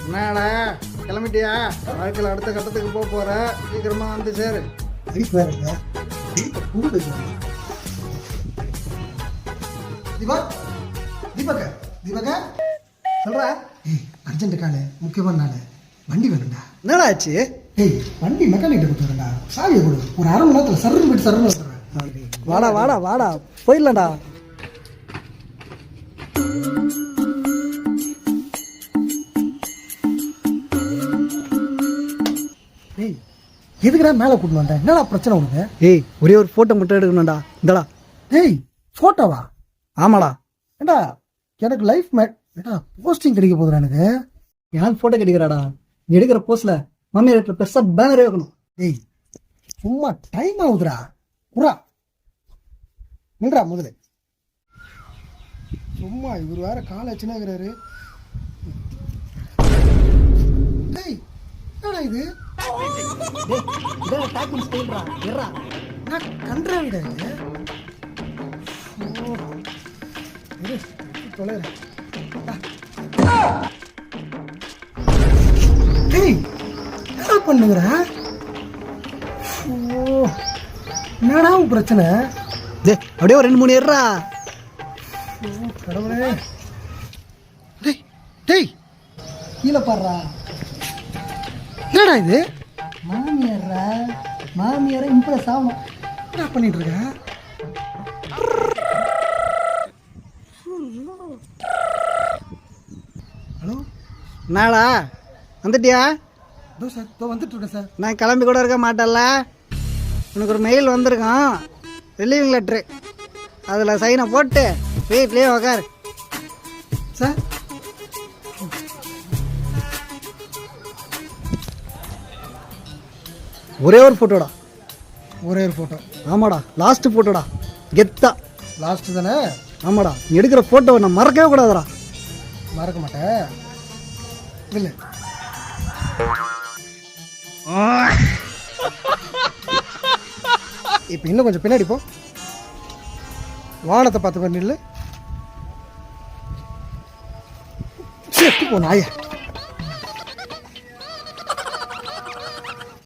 என்னடா கிளம்பிட்டியா? வாழ்க்கையில் அடுத்த கட்டத்துக்கு போற, சீக்கிரமா வந்து சேரு. சொல்றா. அர்ஜென்ட் காலு, முக்கியமான நாள், வண்டி வேணும்டா. என்னடா ஆச்சு? வண்டி மெக்கானிக் கொடுத்துருடா, சாவியை கொடு. ஒரு அரை மணி நேரத்தில் சர்வன் போயிட்டு சர்வன் வந்துடுறேன். வாடா வாடா வாடா, போயிடலாம்டா. எதுக்குடா மேலே கூட்டு வந்தேன்? என்னடா பிரச்சனை உனக்கு? ஒரே ஒரு போட்டோ மட்டும் எடுக்கணும்டா. இந்தடா. போட்டோவா? ஆமாடா. ஏண்டா எனக்கு லைஃப் போஸ்டிங் கிடைக்க போதுடா எனக்கு. யார் போட்டோ கிடைக்கிறாடா? நீ எடுக்கிற போஸ்ட்ல மாமியார் பெருசா பேனரே வைக்கணும். சும்மா டைம் ஆகுதுடா. புறா நின்றா முதல்ல. சும்மா இவர் வேற காலேஜ்னாங்கிறாரு. என்னடா இது? கன்றாவிடா இது. என்ன பண்ணுங்கிற? என்னடா பிரச்சனை? அப்படியே ஒரு 2-3 ஏறா. கடவுளே. டேய் கீழே பாடுறா. என்னடா இது? மாமியாரை இம்ப்ரெஸ் ஆகணும். என்ன பண்ணிட்டு இருக்க? ஹலோ, என்னடா வந்துட்டியா? சார் இதோ வந்துட்டு இருக்கேன் சார். நான் கிளம்பி கூட இருக்க மாட்டேன்ல. உனக்கு ஒரு மெயில் வந்திருக்கான், ரிலீவிங் லெட்ரு. அதில் சைனை போட்டு வீட்லேயே உக்காரு சார். ஒரே ஒரு ஃபோட்டோடா. ஒரே ஒரு ஃபோட்டோ? ஆமாடா, லாஸ்ட் ஃபோட்டோடா. கெத்தா லாஸ்ட் தானே? ஆமாடா. நீ எடுக்கிற ஃபோட்டோவை நான் மறக்கவே கூடாதுடா. மறக்க மாட்டேன். இல்லை இப்போ இன்னும் கொஞ்சம் பின்னாடி போ. வானத்தை பார்த்து பண்ணி இல்லை போ நாய.